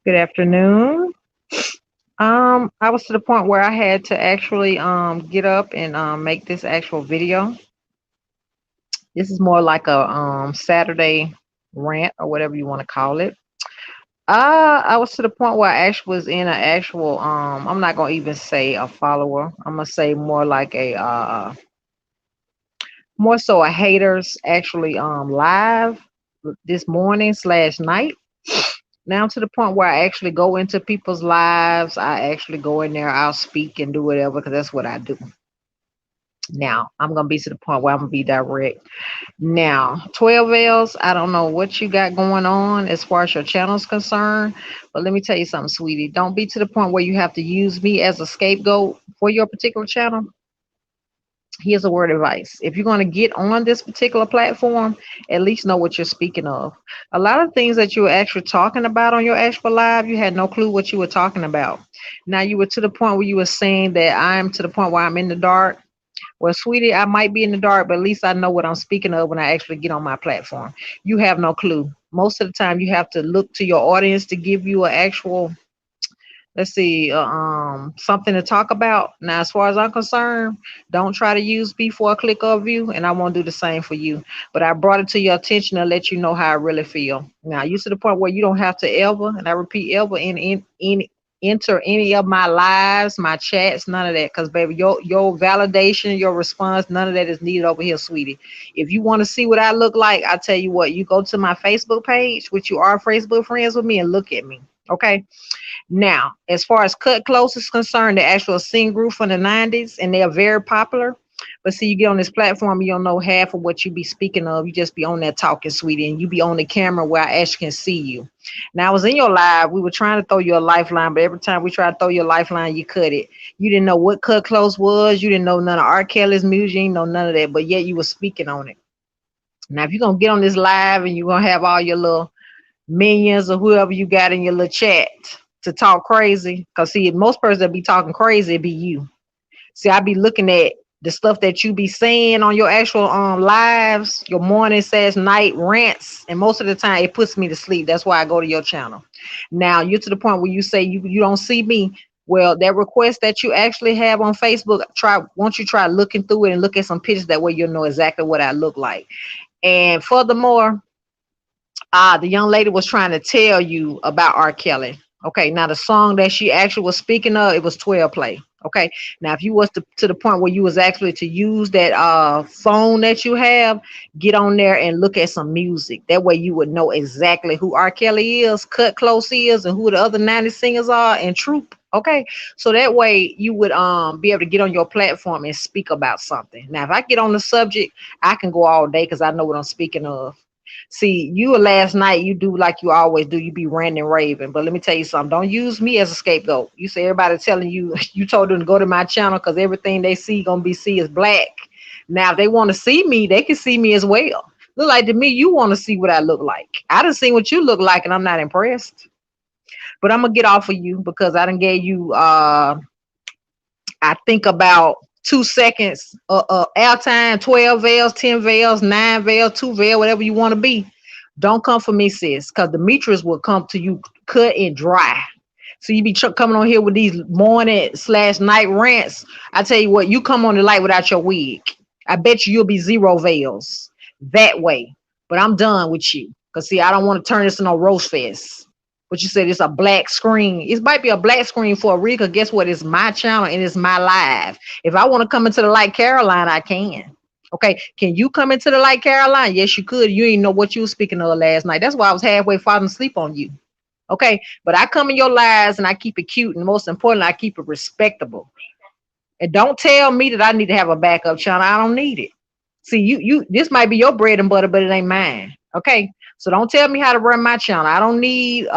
Good afternoon. I was to the point where I had to actually get up and make this actual video. This is more like a Saturday rant or whatever you want to call it. I was to the point where I actually was in an actual I'm not gonna even say a follower. I'm gonna say more like a more so a haters actually live this morning slash night. Now to the point where I actually go into people's lives. I actually go in there, I'll speak and do whatever because that's what I do. Now I'm gonna be to the point where I'm gonna be direct. Now 12 L's, I don't know what you got going on as far as your channel's concerned, but let me tell you something, sweetie. Don't be to the point where you have to use me as a scapegoat for your particular channel. Here's a word of advice. If you're going to get on this particular platform, at least know what you're speaking of. A lot of things that you were actually talking about on your actual live, you had no clue what you were talking about. Now you were to the point where you were saying that I'm to the point where I'm in the dark. Well, sweetie, I might be in the dark, but at least I know what I'm speaking of when I actually get on my platform. You have no clue. Most of the time, you have to look to your audience to give you an actual, let's see, something to talk about. Now, as far as I'm concerned, don't try to use me for a click or view, and I won't do the same for you. But I brought it to your attention to let you know how I really feel. Now, you to the point where you don't have to ever, and I repeat, ever in enter any of my lives, my chats, none of that. Because baby, your validation, your response, none of that is needed over here, sweetie. If you want to see what I look like, I tell you what, you go to my Facebook page, which you are Facebook friends with me, and look at me. Okay. Now, as far as Cut Close is concerned, the actual sing group from the 90s, and they are very popular. But see, you get on this platform, you don't know half of what you be speaking of. You just be on there talking, sweetie, and you be on the camera where I actually can see you. Now, I was in your live. We were trying to throw you a lifeline, but every time we tried to throw you a lifeline, you cut it. You didn't know what Cut Close was. You didn't know none of R. Kelly's music. You didn't know none of that, but yet you were speaking on it. Now, if you're going to get on this live and you're going to have all your little minions or whoever you got in your little chat to talk crazy. Cause see, most person that be talking crazy it be you. See, I be looking at the stuff that you be saying on your actual lives, your morning says night rants, and most of the time it puts me to sleep. That's why I go to your channel. Now you're to the point where you say you don't see me. Well, that request that you actually have on Facebook, won't you try looking through it and look at some pictures that way you'll know exactly what I look like. And furthermore, the young lady was trying to tell you about R. Kelly. Okay, now the song that she actually was speaking of, it was 12 play. Okay, now if you was to the point where you was actually to use that phone that you have, get on there and look at some music. That way you would know exactly who R. Kelly is, Cut Close is, and who the other 90 singers are, and Troop. Okay, so that way you would be able to get on your platform and speak about something. Now, if I get on the subject, I can go all day because I know what I'm speaking of. See, you were last night, you do like you always do. You be ranting and raving. But let me tell you something. Don't use me as a scapegoat. You say everybody telling you, you told them to go to my channel because everything they see gonna be see is black. Now, if they want to see me, they can see me as well. Look like to me, you want to see what I look like. I done seen what you look like, and I'm not impressed. But I'm gonna get off of you because I done gave you I think about 2 seconds airtime, 12 veils, 10 veils, 9 veils, 2 veil, whatever you want to be. Don't come for me, sis, because Demetrius will come to you cut and dry. So you be coming on here with these morning slash night rants. I tell you what, you come on the light without your wig. I bet you'll be 0 veils that way. But I'm done with you. Because see, I don't want to turn this into a roast fest. But you said it's a black screen. It might be a black screen for a reason. Guess what? It's my channel and it's my live. If I want to come into the light Caroline, I can. Okay. Can you come into the light Caroline? Yes, you could. You didn't know what you were speaking of last night. That's why I was halfway falling asleep on you. Okay. But I come in your lives and I keep it cute. And most importantly, I keep it respectable. And don't tell me that I need to have a backup channel. I don't need it. See, this might be your bread and butter, but it ain't mine. Okay. So don't tell me how to run my channel. I don't need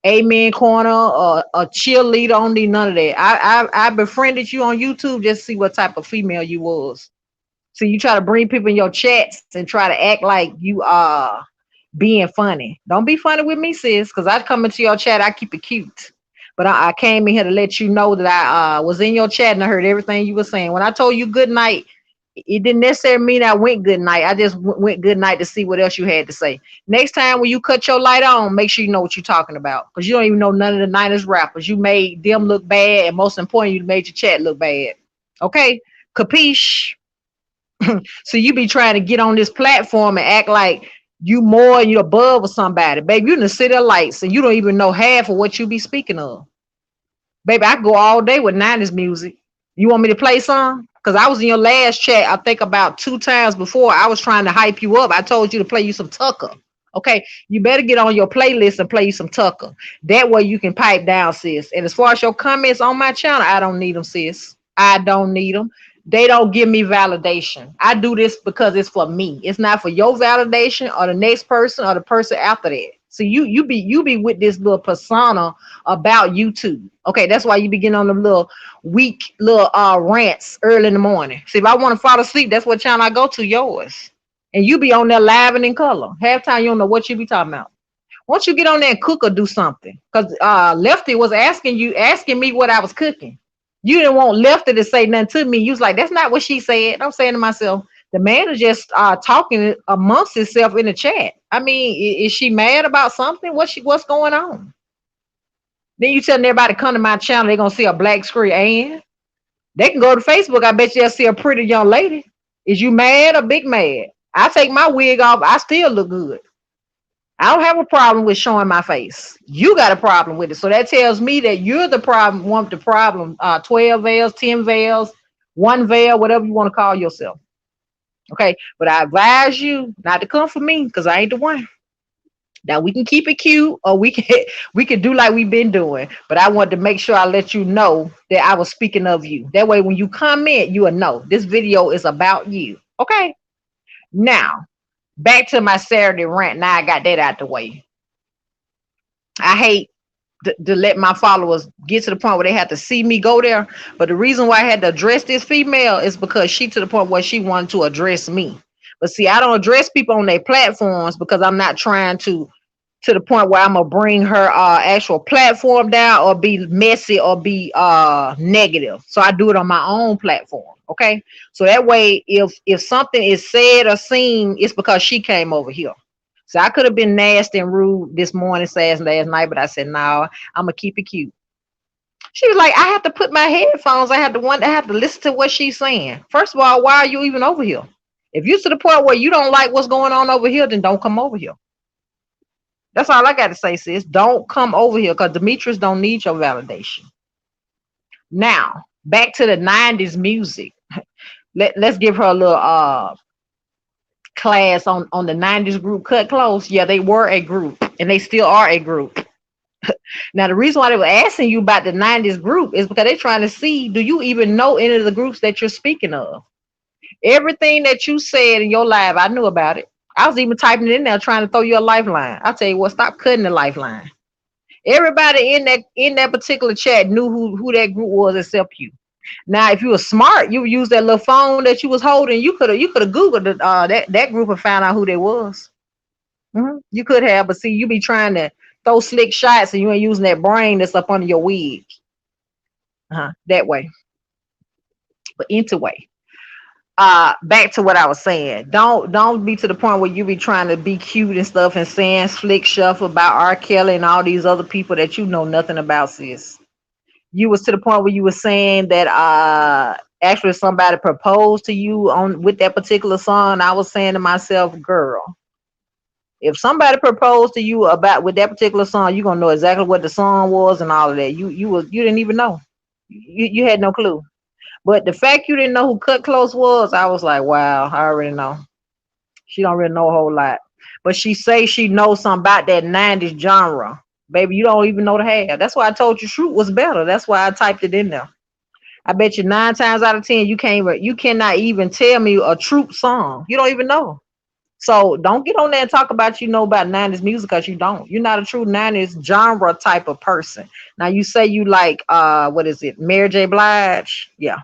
amen corner or a cheerleader. I don't need none of that. I befriended you on YouTube just to see what type of female you was. So you try to bring people in your chats and try to act like you are being funny. Don't be funny with me, sis, because I come into your chat, I keep it cute. But I came in here to let you know that I was in your chat and I heard everything you were saying. When I told you good night, It didn't necessarily mean I went good night. I just went good night to see what else you had to say. Next time when you cut your light on, make sure you know what you're talking about, because you don't even know none of the Niners rappers. You made them look bad, and most important, you made your chat look bad. Okay, capiche? So you be trying to get on this platform and act like you more and you above or somebody, baby. You in the city of lights, and you don't even know half of what you be speaking of. Baby, I go all day with 90s music. You want me to play some? Because I was in your last chat, I think about 2 times before. I was trying to hype you up. I told you to play you some Tucker. Okay, you better get on your playlist and play you some Tucker. That way you can pipe down, sis. And as far as your comments on my channel, I don't need them, sis. I don't need them. They don't give me validation. I do this because it's for me. It's not for your validation or the next person or the person after that. So you be with this little persona about YouTube. Okay, that's why you be getting on the little weak little rants early in the morning. See, if I want to fall asleep, that's what channel I go to, yours. And you be on there live and in color. Half time you don't know what you be talking about. Once you get on there and cook or do something, because Lefty was asking me what I was cooking. You didn't want Lefty to say nothing to me. You was like, that's not what she said. I'm saying to myself, the man is just talking amongst himself in the chat. I mean, is she mad about something? What's going on? Then you telling everybody come to my channel, they're gonna see a black screen, and they can go to Facebook. I bet you'll see a pretty young lady. Is you mad or big mad? I take my wig off, I still look good. I don't have a problem with showing my face. You got a problem with it. So that tells me that you're the problem, one of the problem, 12 veils, 10 veils, one veil, whatever you want to call yourself. Okay. But I advise you not to come for me, because I ain't the one. Now we can keep it cute, or we can do like we've been doing. But I wanted to make sure I let you know that I was speaking of you. That way when you comment, you will know this video is about you. Okay. Now back to my Saturday rant. Now I got that out the way. I hate to let my followers get to the point where they have to see me go there. But the reason why I had to address this female is because she to the point where she wanted to address me. But see, I don't address people on their platforms because I'm not trying to the point where I'm gonna bring her actual platform down or be messy or be negative. So I do it on my own platform. Okay. So that way, if something is said or seen, it's because she came over here. So I could have been nasty and rude this morning, last night, but I said, no, I'm gonna keep it cute. She was like, I have to put my headphones. I have to listen to what she's saying. First of all, why are you even over here? If you're to the point where you don't like what's going on over here, then don't come over here. That's all I got to say, sis. Don't come over here, because Demetrius don't need your validation. Now, back to the 90s music. Let's give her a little class on the 90s group Cut Close. Yeah, they were a group, and they still are a group. Now, the reason why they were asking you about the 90s group is because they're trying to see, do you even know any of the groups that you're speaking of? Everything that you said in your live, I knew about it. I was even typing it in there trying to throw you a lifeline. I'll tell you what, stop cutting the lifeline. Everybody in that particular chat knew who that group was except you. Now, if you were smart, you would use that little phone that you was holding. You could have Googled that group and found out who they was. You could have, but see, you be trying to throw slick shots and you ain't using that brain that's up under your wig. That way. But anyway, back to what I was saying. Don't be to the point where you be trying to be cute and stuff and saying slick stuff about R. Kelly and all these other people that you know nothing about, sis. You was to the point where you were saying that actually somebody proposed to you on with that particular song. I was saying to myself, girl, if somebody proposed to you about with that particular song, you're gonna know exactly what the song was and all of that. You didn't even know. You had no clue. But the fact you didn't know who Cut Close was, I was like, wow, I already know. She don't really know a whole lot. But she say she knows something about that 90s genre. Baby, you don't even know the half. That's why I told you Shoot was better. That's why I typed it in there. I bet you 9 times out of 10, you cannot even tell me a Troop song. You don't even know. So don't get on there and talk about you know about 90s music, because you don't. You're not a true 90s genre type of person. Now you say you like what is it, Mary J. Blige? Yeah.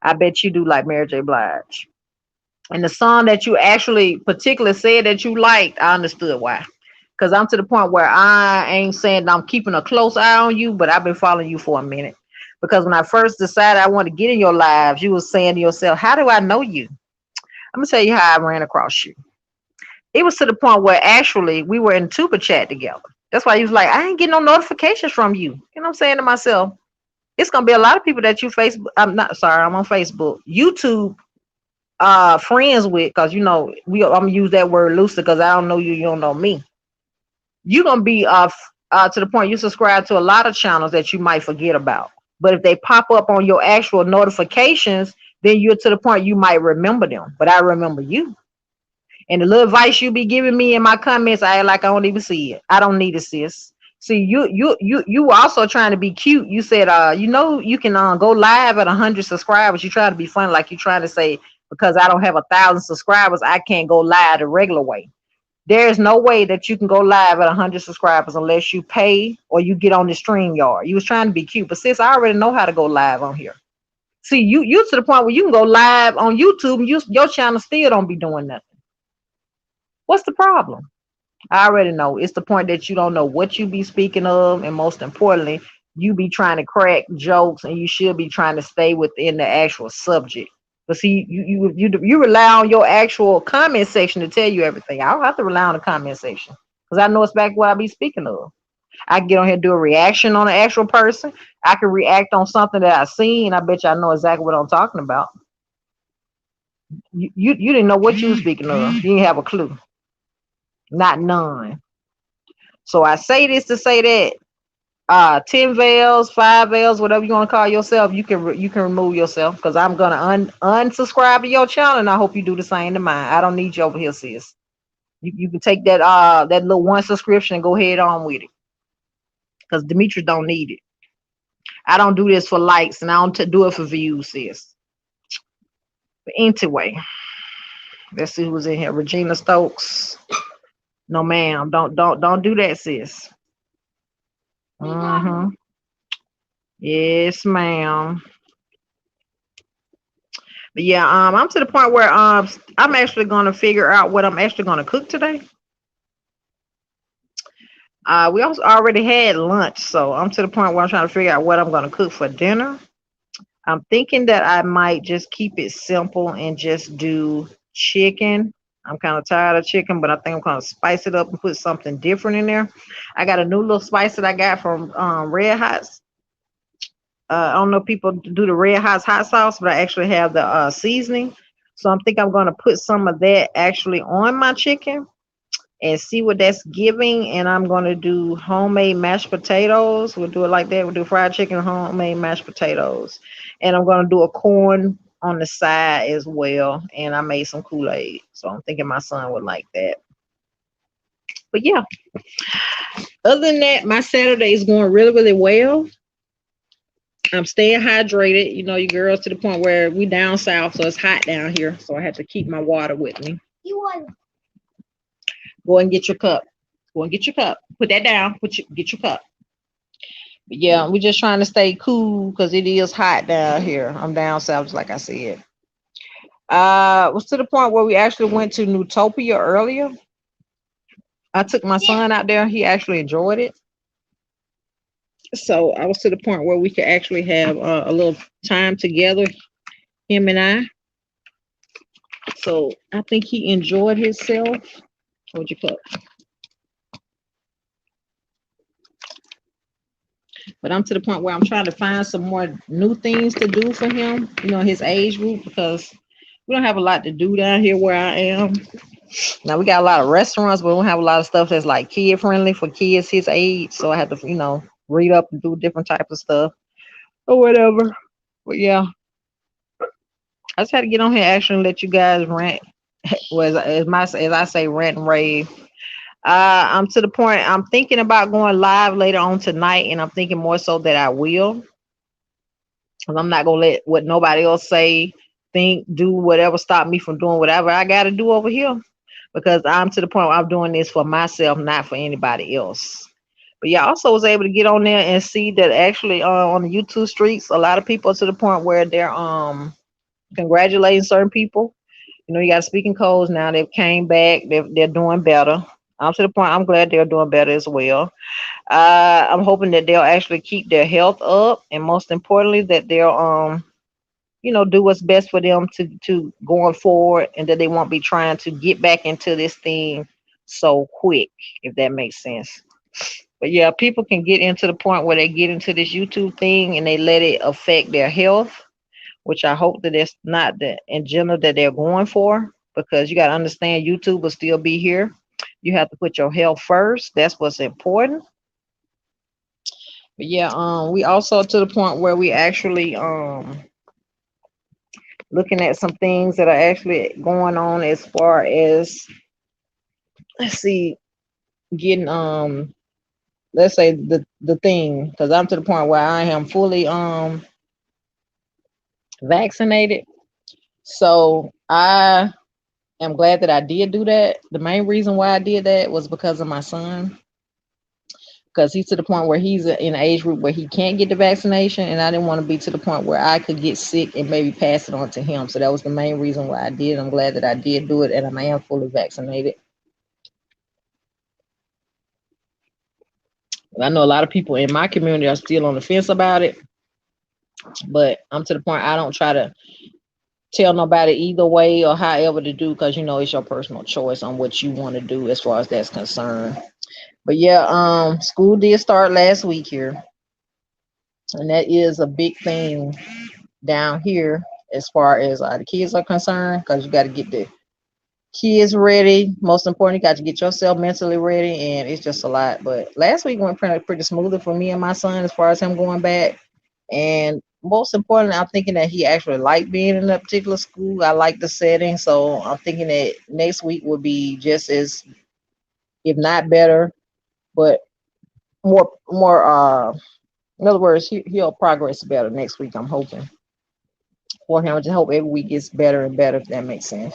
I bet you do like Mary J. Blige. And the song that you actually particularly said that you liked, I understood why. Because I'm to the point where I ain't saying I'm keeping a close eye on you, but I've been following you for a minute. Because when I first decided I wanted to get in your lives, you was saying to yourself, how do I know you? I'm gonna tell you how I ran across you. It was to the point where actually we were in tuba chat together. That's why he was like, I ain't getting no notifications from you. You know what I'm saying to myself? It's gonna be a lot of people that you Facebook. I'm not sorry, I'm on Facebook, YouTube, friends with, because you know I'm gonna use that word loosely because I don't know you, you don't know me. You're gonna be to the point you subscribe to a lot of channels that you might forget about. But if they pop up on your actual notifications, then you're to the point you might remember them. But I remember you. And the little advice you be giving me in my comments, I act like I don't even see it. I don't need it, sis. See, you were also trying to be cute. You said, you know, you can go live at 100 subscribers. You try to be funny, like you trying to say because I don't have 1,000 subscribers, I can't go live the regular way. There is no way that you can go live at 100 subscribers unless you pay or you get on the stream yard. You was trying to be cute, but sis, I already know how to go live on here. See, you to the point where you can go live on YouTube and your channel still don't be doing nothing. What's the problem? I already know. It's the point that you don't know what you be speaking of, and most importantly, you be trying to crack jokes, and you should be trying to stay within the actual subject. But see, you rely on your actual comment section to tell you everything. I don't have to rely on the comment section because I know it's back what I be speaking of. I can get on here and do a reaction on an actual person. I can react on something that I seen. I bet you I know exactly what I'm talking about. You didn't know what you were speaking of. You didn't have a clue. Not none. So I say this to say that 10 veils, 5 veils, whatever you want to call yourself, you can remove yourself because I'm gonna unsubscribe to your channel, and I hope you do the same to mine. I don't need you over here, sis. You can take that little one subscription and go head on with it because Demetrius don't need it. I don't do this for likes, and I don't do it for views, sis. But anyway, let's see who's in here. Regina Stokes. No, ma'am. Don't do that, sis. Mm-hmm. Yes, ma'am. But yeah, I'm to the point where I'm actually gonna figure out what I'm actually gonna cook today. We also already had lunch, so I'm to the point where I'm trying to figure out what I'm gonna cook for dinner. I'm thinking that I might just keep it simple and just do chicken. I'm kind of tired of chicken, but I think I'm gonna spice it up and put something different in there. I got a new little spice that I got from Red Hots. I don't know if people do the Red Hot hot sauce, but I actually have the seasoning. So I'm think I'm gonna put some of that actually on my chicken and see what that's giving. And I'm gonna do homemade mashed potatoes. We'll do it like that. We'll do fried chicken, homemade mashed potatoes, and I'm gonna do a corn on the side as well. And I made some Kool-Aid, so I'm thinking my son would like that. But yeah, other than that, my Saturday is going really, really well. I'm staying hydrated. You know, you girls to the point where we down south, so it's hot down here. So I have to keep my water with me. You want? Go and get your cup. Go and get your cup. Put that down. Get your cup. But yeah, we're just trying to stay cool because it is hot down here. I'm down south, just like I said. Was to the point where we actually went to Newtopia earlier. I took my son out there. He actually enjoyed it. So I was to the point where we could actually have a little time together, him and I. So I think he enjoyed himself. Hold your cup. But I'm to the point where I'm trying to find some more new things to do for him, you know, his age group, because we don't have a lot to do down here where I am. Now we got a lot of restaurants, but we don't have a lot of stuff that's like kid friendly for kids his age. So I have to, you know, read up and do different types of stuff or whatever. But yeah, I just had to get on here actually and let you guys rant. Well, as I say, rant and rave. I'm to the point. I'm thinking about going live later on tonight, and I'm thinking more so that I will, because I'm not gonna let what nobody else say, think, do whatever stop me from doing whatever I got to do over here. Because I'm to the point where I'm doing this for myself, not for anybody else. But yeah, I also was able to get on there and see that actually on the YouTube streets, a lot of people are to the point where they're congratulating certain people. You know, you got speaking codes now. They've came back. They're doing better. I'm to the point. I'm glad they're doing better as well. I'm hoping that they'll actually keep their health up, and most importantly, that they'll do what's best for them to going forward, and that they won't be trying to get back into this thing so quick, if that makes sense. But yeah, people can get into the point where they get into this YouTube thing and they let it affect their health, which I hope that it's not the agenda that they're going for, because you got to understand YouTube will still be here. You have to put your health first. That's what's important. But yeah, we also to the point where we actually looking at some things that are actually going on as far as, let's see, getting let's say the thing, because I'm to the point where I am fully vaccinated. So I am glad that I did do that. The main reason why I did that was because of my son, because he's to the point where he's in an age group where he can't get the vaccination, and I didn't want to be to the point where I could get sick and maybe pass it on to him. So that was the main reason why I did. I'm glad that I did do it, and I am fully vaccinated. I know a lot of people in my community are still on the fence about it, but I'm to the point I don't try to tell nobody either way or however to do, because it's your personal choice on what you want to do as far as that's concerned. But yeah, school did start last week here, and that is a big thing down here as far as the kids are concerned, because you got to get the kids ready. Most important, you got to get yourself mentally ready, and it's just a lot. But last week went pretty smoothly for me and my son as far as him going back. And most importantly, I'm thinking that he actually liked being in that particular school. I like the setting, so I'm thinking that next week will be just as, if not better, but more. In other words, he'll progress better next week. I'm hoping for him. I just hope every week gets better and better, if that makes sense.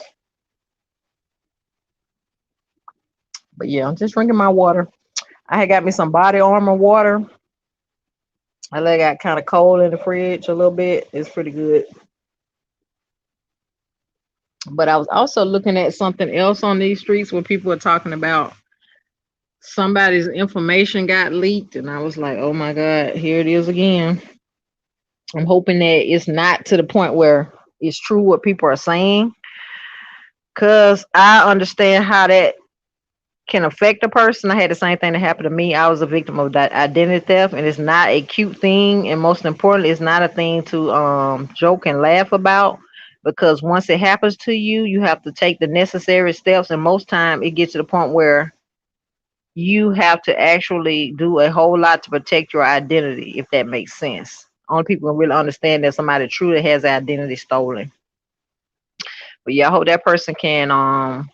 But yeah, I'm just drinking my water. I had got me some body armor water. I let it got kind of cold in the fridge a little bit. It's pretty good. But I was also looking at something else on these streets where people are talking about somebody's information got leaked, and I was like, oh my God, here it is again. I'm hoping that it's not to the point where it's true what people are saying, because I understand how that can affect a person. I had the same thing that happened to me. I was a victim of that identity theft, and it's not a cute thing. And most importantly, it's not a thing to joke and laugh about, because once it happens to you, you have to take the necessary steps. And most time, it gets to the point where you have to actually do a whole lot to protect your identity, if that makes sense. Only people can really understand that somebody truly has their identity stolen. But yeah, I hope that person can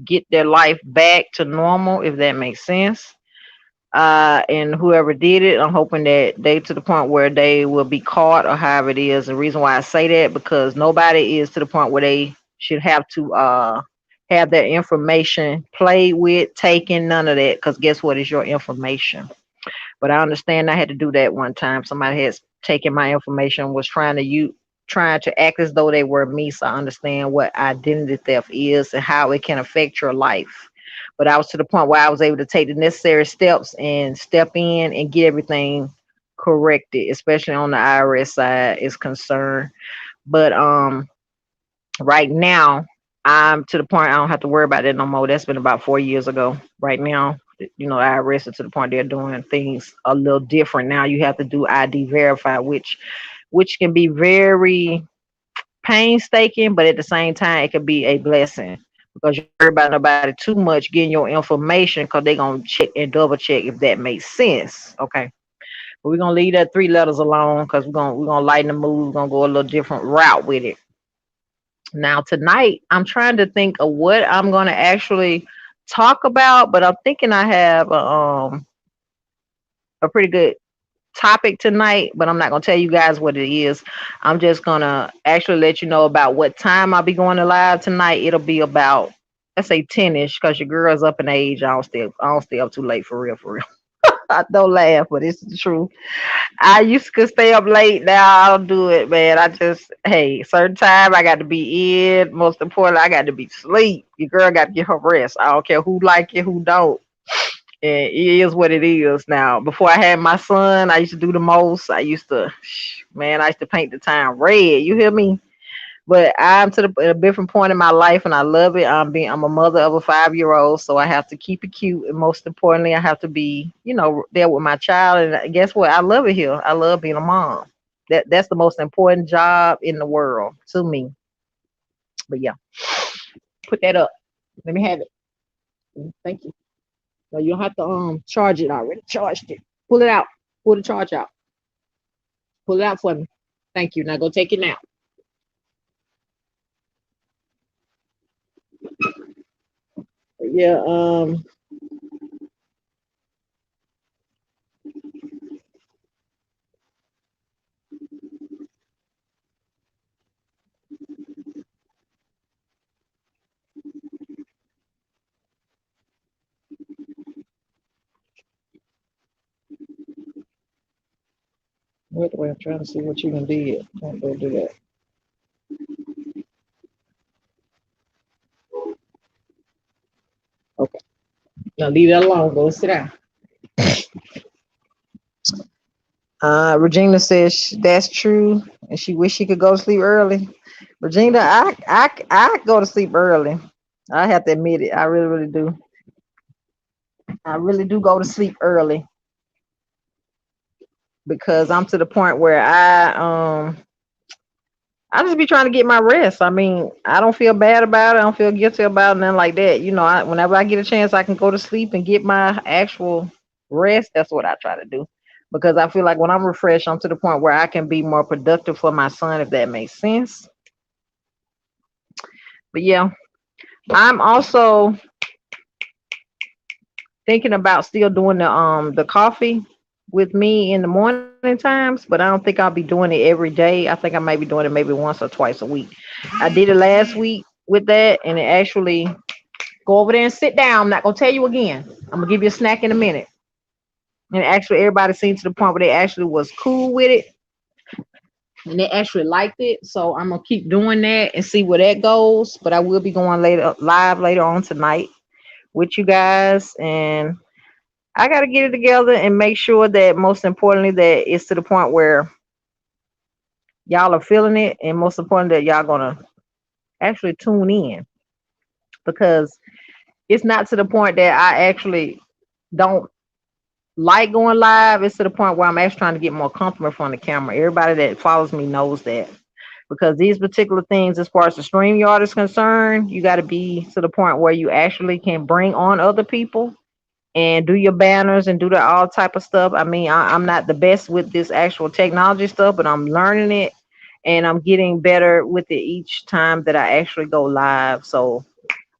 get their life back to normal, if that makes sense. And whoever did it, I'm hoping that they to the point where they will be caught, or however it is. The reason why I say that, because nobody is to the point where they should have to have their information played with, taken, none of that. Because guess what? It's your information. But I understand I had to do that one time. Somebody has taken my information, was trying to act as though they were me. So I understand what identity theft is and how it can affect your life. But I was to the point where I was able to take the necessary steps and step in and get everything corrected, especially on the IRS side is concerned. But right now, I'm to the point I don't have to worry about that no more. That's been about 4 years ago. Right now, IRS is to the point they're doing things a little different now. You have to do ID verify, which can be very painstaking, but at the same time, it can be a blessing, because you worry about nobody too much getting your information, because they're gonna check and double check, if that makes sense. Okay. But we're gonna leave that three letters alone, because we're gonna lighten the mood. We're gonna go a little different route with it. Now tonight, I'm trying to think of what I'm gonna actually talk about, but I'm thinking I have a pretty good topic tonight, but I'm not gonna tell you guys what it is. I'm just gonna actually let you know about what time I'll be going to live tonight. It'll be about, let's say, 10ish, because your girl's up in age. I don't stay up too late, for real, for real. I don't laugh, but it's the truth. I used to stay up late. Now I don't do it, man. I just, hey, certain time I got to be in. Most importantly, I got to be sleep. Your girl got to get her rest. I don't care who like it, who don't. And it is what it is now. Before I had my son, I used to do the most. I used to, man, I used to paint the town red. You hear me? But I'm to a different point in my life, and I love it. I'm a mother of a 5-year old, so I have to keep it cute, and most importantly, I have to be, there with my child. And guess what? I love it here. I love being a mom. That's the most important job in the world to me. But yeah, put that up. Let me have it. Thank you. No, you don't have to charge it. I already charged it. Pull it out. Pull the charge out. Pull it out for me. Thank you. Now go take it now. Yeah. Wait, wait. I'm trying to see what you can do. Don't go do that. Okay. Now leave that alone. Go sit down. Regina says that's true, and she wish she could go to sleep early. Regina, I go to sleep early. I have to admit it. I really, really do. I really do go to sleep early because I'm to the point where I just be trying to get my rest. I mean, I don't feel bad about it. I don't feel guilty about it, nothing like that. Whenever I get a chance, I can go to sleep and get my actual rest. That's what I try to do because I feel like when I'm refreshed, I'm to the point where I can be more productive for my son, if that makes sense. But yeah, I'm also thinking about still doing the coffee with me in the morning times, but I don't think I'll be doing it every day. I think I might be doing it maybe once or twice a week. I did it last week with that, and it actually go over there and sit down. I'm not gonna tell you again. I'm gonna give you a snack in a minute. And actually, everybody seemed to the point where they actually was cool with it, and they actually liked it. So I'm gonna keep doing that and see where that goes. But I will be going later live later on tonight with you guys, and I got to get it together and make sure that most importantly that it's to the point where y'all are feeling it, and most importantly that y'all gonna actually tune in because it's not to the point that I actually don't like going live. It's to the point where I'm actually trying to get more comfortable from the camera. Everybody that follows me knows that because these particular things, as far as the stream yard is concerned, you got to be to the point where you actually can bring on other people and do your banners and do the all type of stuff. I mean, I'm not the best with this actual technology stuff, but I'm learning it and I'm getting better with it each time that I actually go live. So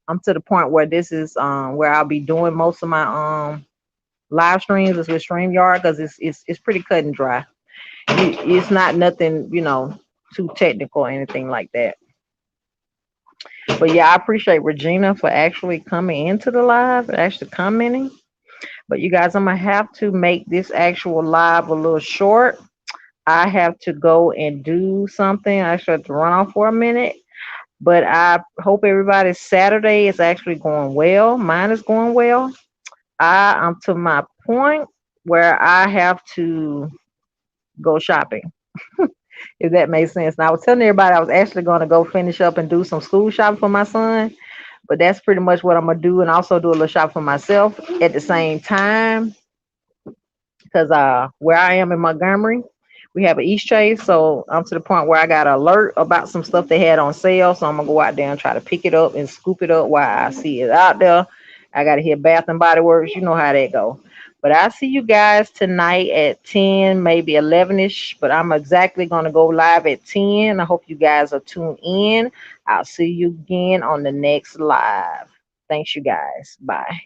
I'm to the point where this is where I'll be doing most of my live streams is with StreamYard because it's pretty cut and dry. It's not nothing, too technical or anything like that. But yeah, I appreciate Regina for actually coming into the live and actually commenting. But you guys, I'm gonna have to make this actual live a little short. I have to go and do something. I actually have to run off for a minute. But I hope everybody's Saturday is actually going well. Mine is going well. I'm to my point where I have to go shopping, if that makes sense. And I was telling everybody I was actually going to go finish up and do some school shopping for my son. But that's pretty much what I'm gonna do, and also do a little shop for myself at the same time because where I am in Montgomery, we have an East Chase, so I'm to the point where I got an alert about some stuff they had on sale, so I'm gonna go out there and try to pick it up and scoop it up while I see it out there. I gotta hit Bath and Body Works, you know how that go. But I see you guys tonight at 10, maybe 11ish. But I'm exactly gonna go live at 10. I hope you guys are tuned in. I'll see you again on the next live. Thanks, you guys. Bye.